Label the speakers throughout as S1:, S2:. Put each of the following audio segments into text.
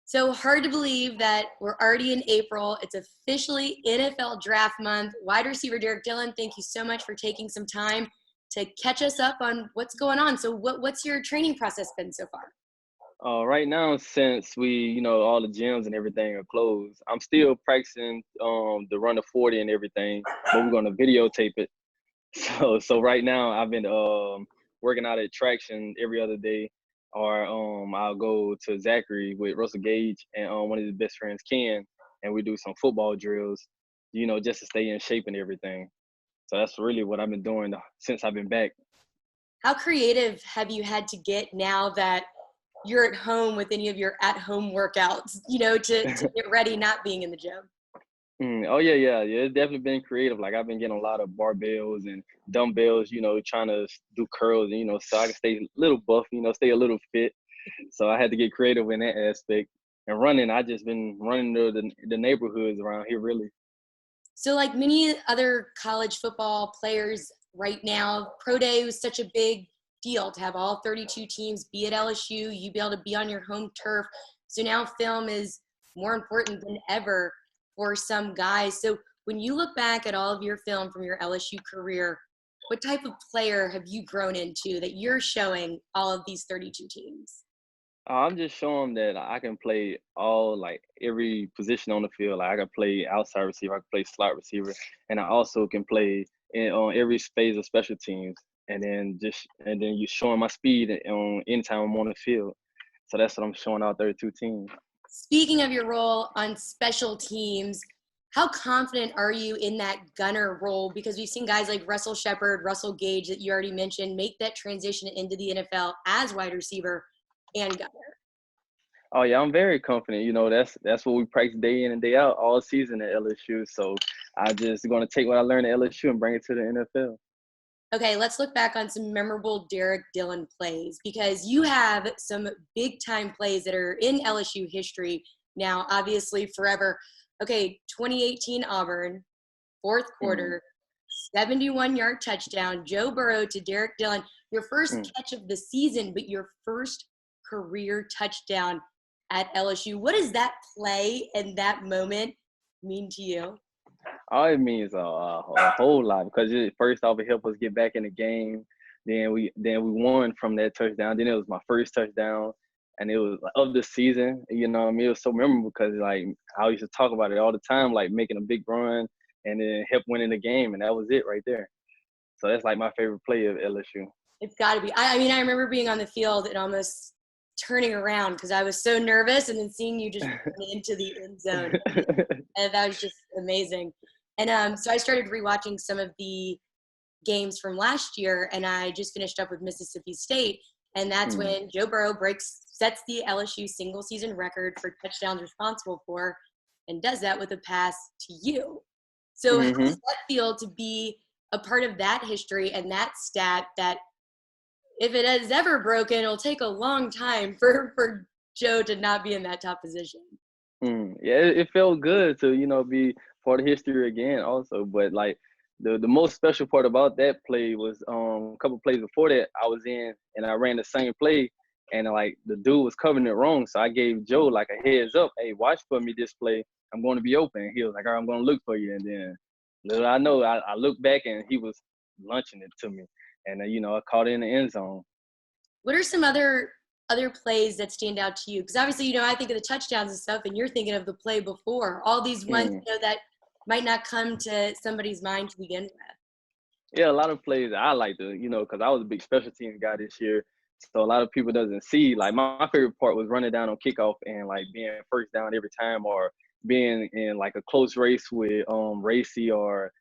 S1: So hard to believe that we're already in April. It's officially NFL draft month. Wide receiver Derrick Dillon, thank you so much for taking some time to catch us up on what's going on. So what's your training process been so far?
S2: Right now, since all the gyms and everything are closed, I'm still practicing the run of 40 and everything, but we're gonna videotape it. So right now, I've been working out at Traction every other day, or I'll go to Zachary with Russell Gage and one of his best friends, Ken, and we do some football drills, just to stay in shape and everything. So that's really what I've been doing since I've been back.
S1: How creative have you had to get now that you're at home with any of your at-home workouts, to get ready not being in the gym?
S2: Oh yeah. It's definitely been creative. Like I've been getting a lot of barbells and dumbbells, trying to do curls, and so I can stay a little buff, stay a little fit. So I had to get creative in that aspect. And running, I just been running the neighborhoods around here, really.
S1: So like many other college football players right now, Pro Day was such a big deal to have all 32 teams be at LSU, you be able to be on your home turf. So now film is more important than ever for some guys. So when you look back at all of your film from your LSU career, what type of player have you grown into that you're showing all of these 32 teams?
S2: I'm just showing that I can play like every position on the field. Like I can play outside receiver, I can play slot receiver, and I also can play on every phase of special teams. And then you showing my speed on anytime I'm on the field. So that's what I'm showing out 32 teams.
S1: Speaking of your role on special teams, how confident are you in that gunner role? Because we've seen guys like Russell Shepard, Russell Gage that you already mentioned make that transition into the NFL as wide receiver and gunner.
S2: Oh yeah, I'm very confident. That's what we practice day in and day out all season at LSU. So I just gonna take what I learned at LSU and bring it to the NFL.
S1: Okay, let's look back on some memorable Derrick Dillon plays because you have some big time plays that are in LSU history now, obviously forever. Okay, 2018 Auburn, fourth
S2: Mm,
S1: quarter, 71-yard touchdown, Joe Burrow to Derrick Dillon. Your first
S2: mm.
S1: catch of the season, but your first career touchdown at LSU. What does that play and that moment mean to you?
S2: All it means a whole lot because first off, it helped us get back in the game. Then we won from that touchdown. Then it was my first touchdown, and it was of the season. What I mean? It was so memorable because like I used to talk about it all the time, like making a big run and then help winning the game, and that was it right there. So that's like my favorite play of LSU.
S1: It's got to be. I mean, I remember being on the field and almost turning around because I was so nervous, and then seeing you just run into the end zone, and that was just amazing. And so I started rewatching some of the games from last year, and I just finished up with Mississippi State, and that's
S2: Mm,
S1: when Joe Burrow sets the LSU single season record for touchdowns responsible for, and does that with a pass to you. So how does
S2: hmm
S1: that feel to be a part of that history and that stat that if it is ever broken, it'll take a long time for Joe to not be in that top position.
S2: Yeah, it felt good to be part of history again, also. But like the most special part about that play was a couple plays before that I was in and I ran the same play and like the dude was covering it wrong, so I gave Joe like a heads up, hey, watch for me this play. I'm going to be open. He was like, all right, I'm going to look for you, and then little I know, I looked back and he was launching it to me, and I caught it in the end zone.
S1: What are some other plays that stand out to you? Because obviously, I think of the touchdowns and stuff, and you're thinking of the play before. All these ones,
S2: Mm.
S1: that might not come to somebody's mind to begin with.
S2: Yeah, a lot of plays I like to, because I was a big special teams guy this year. So a lot of people doesn't see. Like my favorite part was running down on kickoff and like being first down every time, or being in like a close race with Racy or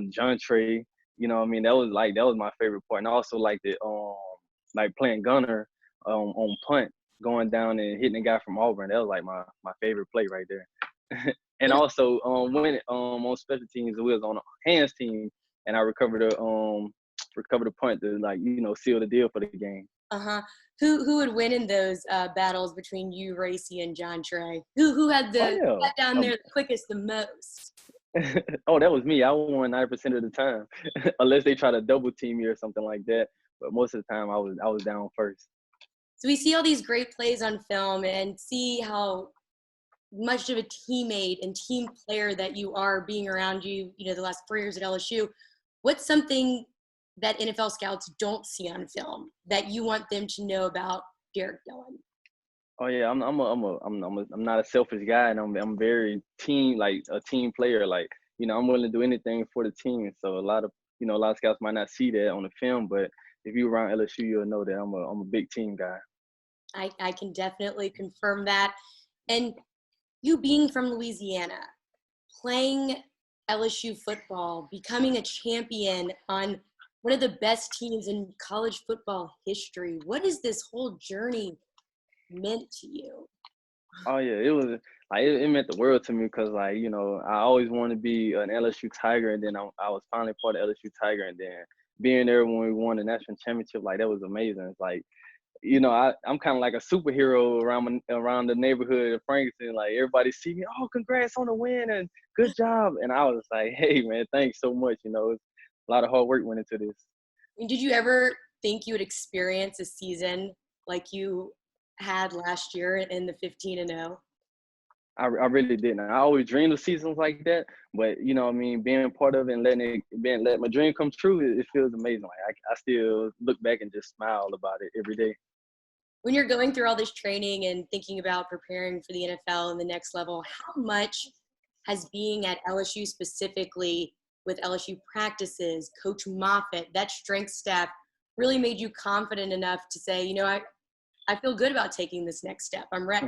S2: John Trey. What I mean? That was my favorite part. And I also like the like playing gunner on punt, going down and hitting the guy from Auburn. That was like my favorite play right there. And
S1: What?
S2: also when on special teams, we was on a hands team and I recovered a punt to like seal the deal for the game.
S1: Uh-huh. Who would win in those battles between you, Racy, and John Trey? Who had
S2: Oh
S1: the
S2: yeah.
S1: got down there the quickest the most?
S2: Oh, that was me. I won 90% of the time, unless they try to double team me or something like that. But most of the time, I was down first.
S1: So we see all these great plays on film and see how much of a teammate and team player that you are, being around you, the last 4 years at LSU, what's something that NFL scouts don't see on film that you want them to know about Derrick Dillon?
S2: Oh yeah, I'm not a selfish guy, and I'm very team, like a team player. Like, I'm willing to do anything for the team. So a lot of scouts might not see that on the film, but if you around LSU, you'll know that I'm a big team guy.
S1: I can definitely confirm that. And you being from Louisiana, playing LSU football, becoming a champion on one of the best teams in college football history, what has this whole journey meant to you?
S2: Oh yeah, it was like it meant the world to me because, like, I always wanted to be an LSU Tiger, and then I was finally part of LSU Tiger, and then being there when we won the national championship, like, that was amazing. It's like, I'm kind of like a superhero around the neighborhood of Frankston. Like, everybody see me, oh, congrats on the win and good job, and I was like, hey man, thanks so much. It's a lot of hard work went into this.
S1: And did you ever think you would experience a season like you had last year in the 15-0?
S2: I really didn't. I always dreamed of seasons like that, but what I mean, being part of it and let my dream come true, it feels amazing. Like, I still look back and just smile about it every day.
S1: When you're going through all this training and thinking about preparing for the NFL and the next level, how much has being at LSU specifically with LSU practices, Coach Moffitt, that strength staff really made you confident enough to say, I feel good about taking this next step. I'm ready.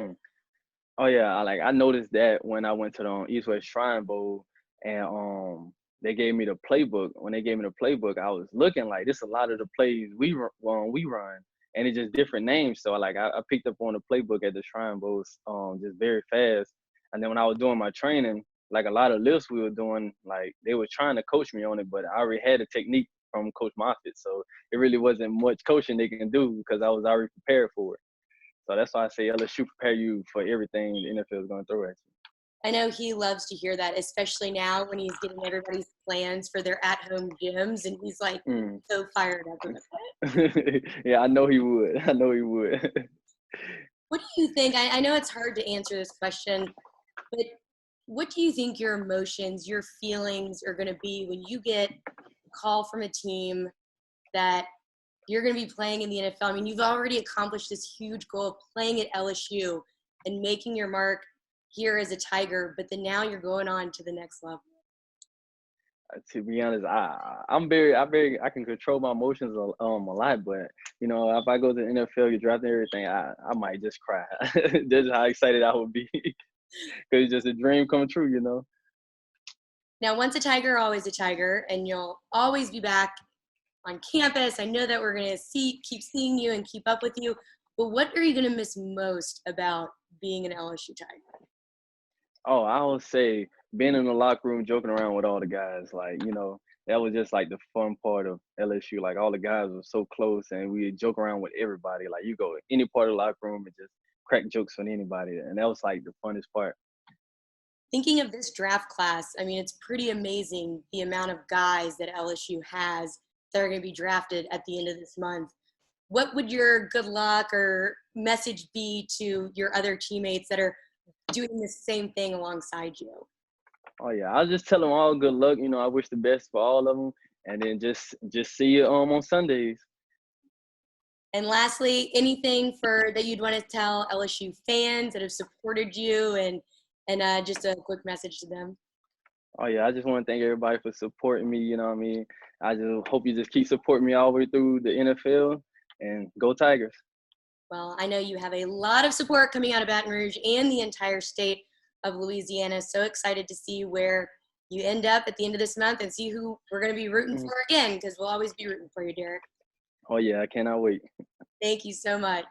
S2: Oh yeah, I noticed that when I went to the East West Shrine Bowl, and they gave me the playbook. When they gave me the playbook, I was looking like, this a lot of the plays we run, and it's just different names. So I picked up on the playbook at the Shrine Bowl just very fast. And then when I was doing my training, like a lot of lifts we were doing, like they were trying to coach me on it, but I already had a technique from Coach Moffitt, so it really wasn't much coaching they can do because I was already prepared for it. So that's why I say LSU prepare you for everything the NFL is going to throw at you.
S1: I know he loves to hear that, especially now when he's getting everybody's plans for their at-home gyms, and he's like so fired up about
S2: it. Yeah, I know he would. I know he would.
S1: What do you think? I know it's hard to answer this question, but what do you think your emotions, your feelings are going to be when you get a call from a team that you're going to be playing in the NFL? I mean, you've already accomplished this huge goal of playing at LSU and making your mark here as a Tiger, but then now you're going on to the next level.
S2: To be honest, I can control my emotions a lot, but if I go to the NFL, get drafted and everything, I might just cry. That's how excited I would be, because it's just a dream come true.
S1: Now, once a Tiger, always a Tiger, and you'll always be back on campus. I know that we're going to keep seeing you and keep up with you, but what are you going to miss most about being an LSU Tiger?
S2: Oh, I would say being in the locker room, joking around with all the guys. Like, that was just like the fun part of LSU. Like, all the guys were so close, and we joke around with everybody. Like, you go any part of the locker room and just crack jokes on anybody, and that was like the funnest part.
S1: Thinking of this draft class, I mean, it's pretty amazing the amount of guys that LSU has that are going to be drafted at the end of this month. What would your good luck or message be to your other teammates that are doing the same thing alongside you?
S2: Oh yeah, I'll just tell them all good luck. I wish the best for all of them, and then just see you on Sundays.
S1: And lastly, anything that you'd want to tell LSU fans that have supported you, and just a quick message to them?
S2: Oh yeah, I just want to thank everybody for supporting me. You know what I mean? I just hope you just keep supporting me all the way through the NFL, and go Tigers.
S1: Well, I know you have a lot of support coming out of Baton Rouge and the entire state of Louisiana. So excited to see where you end up at the end of this month and see who we're going to be rooting for again, because we'll always be rooting for you, Derrick.
S2: Oh yeah, I cannot wait.
S1: Thank you so much.